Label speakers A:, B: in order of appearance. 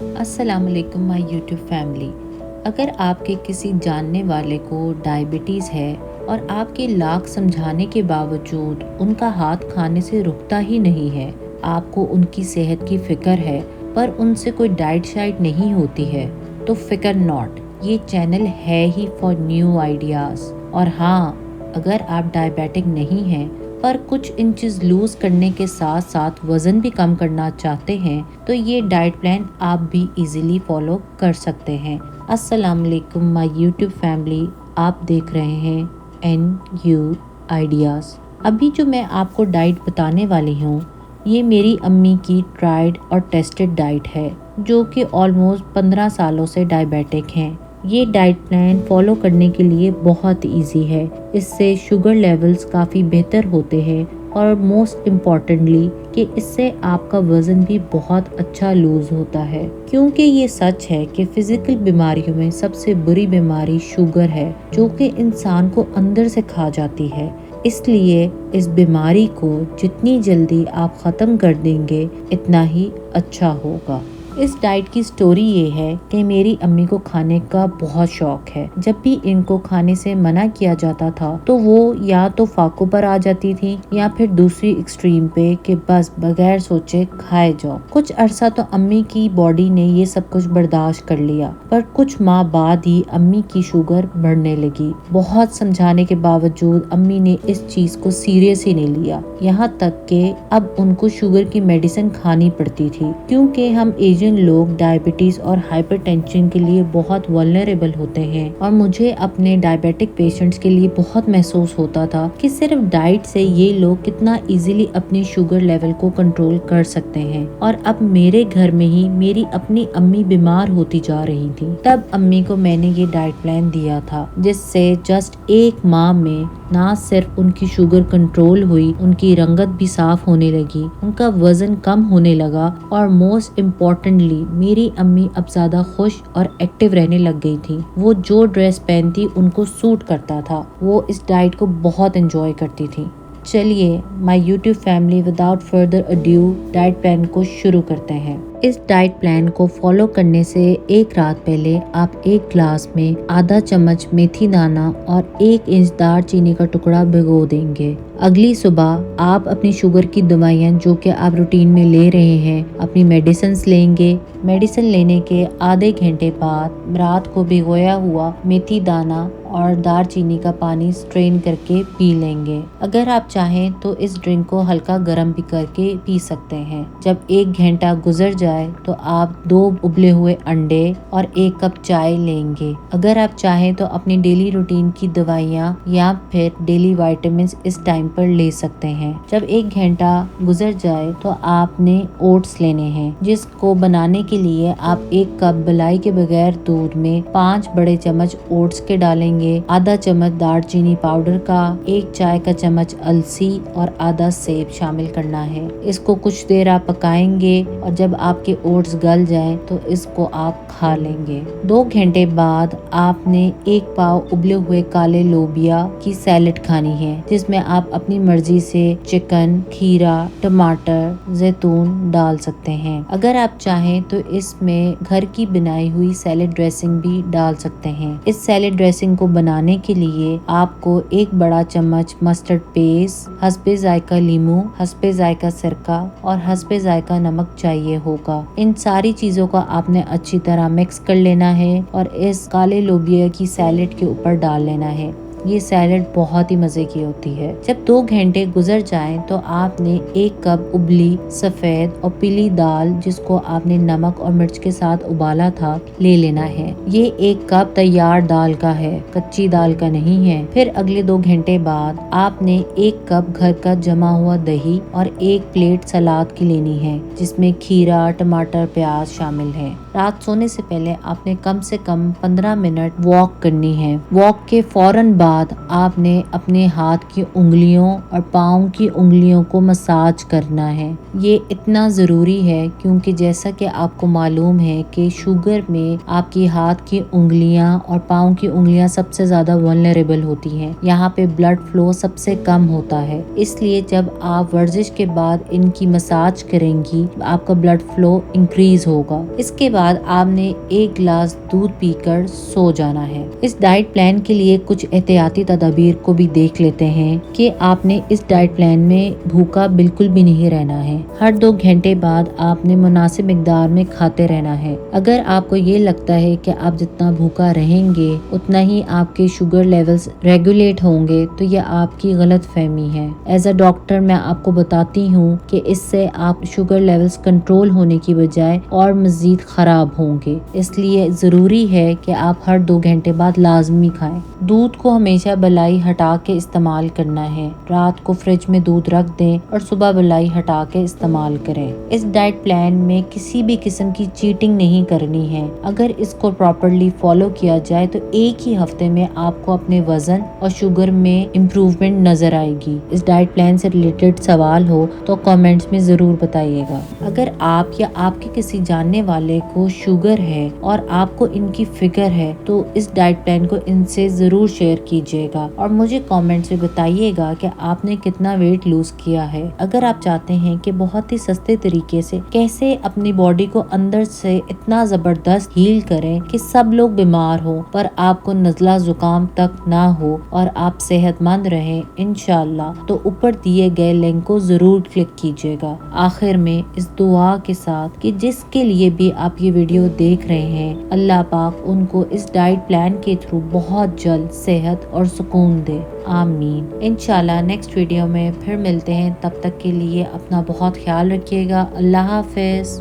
A: अस्सलाम वालेकुम my YouTube family. अगर आपके किसी जानने वाले को डायबिटीज़ है और आपके लाख समझाने के बावजूद उनका हाथ खाने से रुकता ही नहीं है, आपको उनकी सेहत की फ़िक्र है पर उनसे कोई डाइट शाइट नहीं होती है, तो फ़िक्र नॉट, ये चैनल है ही फॉर न्यू आइडियाज़। और हाँ, अगर आप डायबिटिक नहीं हैं पर कुछ इंचेस लूज़ करने के साथ साथ वज़न भी कम करना चाहते हैं, तो ये डाइट प्लान आप भी इजीली फॉलो कर सकते हैं। अस्सलाम वालेकुम माय यूट्यूब फैमिली, आप देख रहे हैं NU आइडियाज़। अभी जो मैं आपको डाइट बताने वाली हूँ, ये मेरी अम्मी की ट्राइड और टेस्टेड डाइट है, जो कि ऑलमोस्ट 15 सालों से डायबिटिक हैं। ये डाइट प्लान फॉलो करने के लिए बहुत इजी है। इससे शुगर लेवल्स काफ़ी बेहतर होते हैं और मोस्ट इम्पॉर्टेंटली कि इससे आपका वज़न भी बहुत अच्छा लूज़ होता है, क्योंकि ये सच है कि फ़िज़िकल बीमारियों में सबसे बुरी बीमारी शुगर है, जो कि इंसान को अंदर से खा जाती है। इसलिए इस बीमारी को जितनी जल्दी आप ख़त्म कर देंगे इतना ही अच्छा होगा। इस डाइट की स्टोरी ये है कि मेरी अम्मी को खाने का बहुत शौक है। जब भी इनको खाने से मना किया जाता था तो वो या तो फाकों पर आ जाती थी या फिर दूसरी एक्सट्रीम पे कि बस बगैर सोचे खाए जाओ। कुछ अरसा तो अम्मी की बॉडी ने ये सब कुछ बर्दाश्त कर लिया, पर कुछ माह बाद ही अम्मी की शुगर बढ़ने लगी। बहुत समझाने के बावजूद अम्मी ने इस चीज को सीरियस ही नहीं लिया, यहाँ तक कि अब उनको शुगर की मेडिसिन खानी पड़ती थी, क्योंकि हम एशियन लोग डायबिटीज और हाइपरटेंशन के लिए बहुत वल्नरेबल होते हैं। और मुझे अपने डायबिटिक पेशेंट्स के लिए बहुत महसूस होता था कि सिर्फ डाइट से ये लोग कितना इजीली अपनी शुगर लेवल को कंट्रोल कर सकते हैं। और अब मेरे घर में ही मेरी अपनी अम्मी बीमार होती जा रही थी, तब अम्मी को मैंने ये डाइट प्लान दिया था, जिससे जस्ट एक माह में ना सिर्फ उनकी शुगर कंट्रोल हुई, उनकी रंगत भी साफ होने लगी, उनका वजन कम होने लगा और मोस्ट इम्पोर्टेंटली मेरी अम्मी अब ज्यादा खुश और एक्टिव रहने लग गई थी। वो जो ड्रेस पहनती उनको सूट करता था। वो इस डाइट को बहुत एंजॉय करती थी। चलिए my YouTube family, without further adieu diet plan को शुरू करते हैं। इस डाइट प्लान को फॉलो करने से एक रात पहले आप एक ग्लास में आधा चम्मच मेथी दाना और 1 इंच दालचीनी का टुकड़ा भिगो देंगे। अगली सुबह आप अपनी शुगर की दवाइयाँ जो कि आप रूटीन में ले रहे हैं, अपनी मेडिसिन लेंगे। मेडिसिन लेने के आधे घंटे बाद रात को भिगोया हुआ मेथी दाना और दालचीनी का पानी स्ट्रेन करके पी लेंगे। अगर आप चाहें तो इस ड्रिंक को हल्का गर्म भी करके पी सकते हैं। जब 1 घंटा गुजर जाए तो आप 2 उबले हुए अंडे और 1 कप चाय लेंगे। अगर आप चाहें तो अपनी डेली रूटीन की दवाइयाँ या फिर डेली विटामिन्स इस टाइम पर ले सकते हैं। जब 1 घंटा गुजर जाए तो आपने ओट्स लेने हैं, जिसको बनाने के लिए आप 1 कप मलाई के बगैर दूध में 5 बड़े चम्मच ओट्स के डालेंगे, आधा चम्मच दालचीनी पाउडर का, 1 चाय का चम्मच अलसी और आधा सेब शामिल करना है। इसको कुछ देर आप पकाएंगे और जब आपके ओट्स गल जाएं तो इसको आप खा लेंगे। 2 घंटे बाद आपने 1 पाव उबले हुए काले लोबिया की सैलेड खानी है, जिसमें आप अपनी मर्जी से चिकन, खीरा, टमाटर, जैतून डाल सकते हैं। अगर आप चाहें तो इसमें घर की बनाई हुई सैलेड ड्रेसिंग भी डाल सकते हैं। इस सैलेड ड्रेसिंग को बनाने के लिए आपको 1 बड़ा चम्मच मस्टर्ड पेस्ट, हस्बे जायका लीमू, हस्बे जायका सिरका और हस्बे जायका नमक चाहिए होगा। इन सारी चीजों का आपने अच्छी तरह मिक्स कर लेना है और इस काले लोबिया की सैलेड के ऊपर डाल लेना है। ये सैलेड बहुत ही मजे की होती है। जब 2 घंटे गुजर जाएं तो आपने 1 कप उबली सफेद और पीली दाल, जिसको आपने नमक और मिर्च के साथ उबाला था, ले लेना है। ये 1 कप तैयार दाल का है, कच्ची दाल का नहीं है। फिर अगले 2 घंटे बाद आपने 1 कप घर का जमा हुआ दही और 1 प्लेट सलाद की लेनी है, जिसमें खीरा, टमाटर, प्याज शामिल है। रात सोने से पहले आपने कम से कम 15 मिनट वॉक करनी है। वॉक के फौरन बाद بعد آپ نے اپنے ہاتھ کی انگلیوں اور پاؤں کی انگلیوں کو مساج کرنا ہے۔ یہ اتنا ضروری ہے کیونکہ جیسا کہ آپ کو معلوم ہے کہ شوگر میں آپ کی ہاتھ کی انگلیاں اور پاؤں کی انگلیاں سب سے زیادہ ولنریبل ہوتی ہیں، یہاں پہ بلڈ فلو سب سے کم ہوتا ہے، اس لیے جب آپ ورزش کے بعد ان کی مساج کریں گی آپ کا بلڈ فلو انکریز ہوگا۔ اس کے بعد آپ نے 1 گلاس دودھ پی کر سو جانا ہے۔ اس ڈائٹ پلان کے لیے کچھ احتیاطی تدابیر کو بھی دیکھ لیتے ہیں کہ آپ نے اس ڈائٹ پلان میں بھوکا بالکل بھی نہیں رہنا ہے۔ ہر 2 گھنٹے بعد آپ نے مناسب مقدار میں کھاتے رہنا ہے۔ اگر آپ کو یہ لگتا ہے کہ آپ جتنا بھوکا رہیں گے اتنا ہی آپ کے شوگر لیولز ریگولیٹ ہوں گے تو یہ آپ کی غلط فہمی ہے۔ ایز اے ڈاکٹر میں آپ کو بتاتی ہوں کہ اس سے آپ شوگر لیولز کنٹرول ہونے کی بجائے اور مزید خراب ہوں گے، اس لیے ضروری ہے کہ آپ ہر 2 گھنٹے بعد لازمی کھائیں۔ دودھ کو ہمیشہ بلائی ہٹا کے استعمال کرنا ہے۔ رات کو فریج میں دودھ رکھ دیں اور صبح بلائی ہٹا کے استعمال کریں۔ اس ڈائٹ پلان میں کسی بھی قسم کی چیٹنگ نہیں کرنی ہے۔ اگر اس کو پراپرلی فالو کیا جائے تو ایک ہی ہفتے میں آپ کو اپنے وزن اور شوگر میں امپروومنٹ نظر آئے گی۔ اس ڈائٹ پلان سے ریلیٹڈ سوال ہو تو کامنٹس میں ضرور بتائیے گا۔ اگر آپ یا آپ کے کسی جاننے والے کو شوگر ہے اور آپ کو ان کی فکر ہے تو اس ڈائٹ پلان کو ان سے ضرور شیئر کیجیے گا اور مجھے کامنٹس میں بتائیے گا کہ آپ نے کتنا ویٹ لوز کیا ہے۔ اگر آپ چاہتے ہیں کہ بہت ہی سستے طریقے سے کیسے اپنی باڈی کو اندر سے اتنا زبردست ہیل کریں کہ سب لوگ بیمار ہوں پر آپ کو نزلہ زکام تک نہ ہو اور آپ صحت مند رہیں انشاءاللہ، تو اوپر دیے گئے لنک کو ضرور کلک کیجیے گا۔ آخر میں اس دعا کے ساتھ کہ جس کے لیے بھی آپ یہ ویڈیو دیکھ رہے ہیں اللہ پاک ان کو اس ڈائٹ پلان کے تھرو بہت جلد صحت اور سکون دے، آمین۔ انشاءاللہ نیکسٹ ویڈیو میں پھر ملتے ہیں، تب تک کے لیے اپنا بہت خیال رکھیے گا۔ اللہ حافظ۔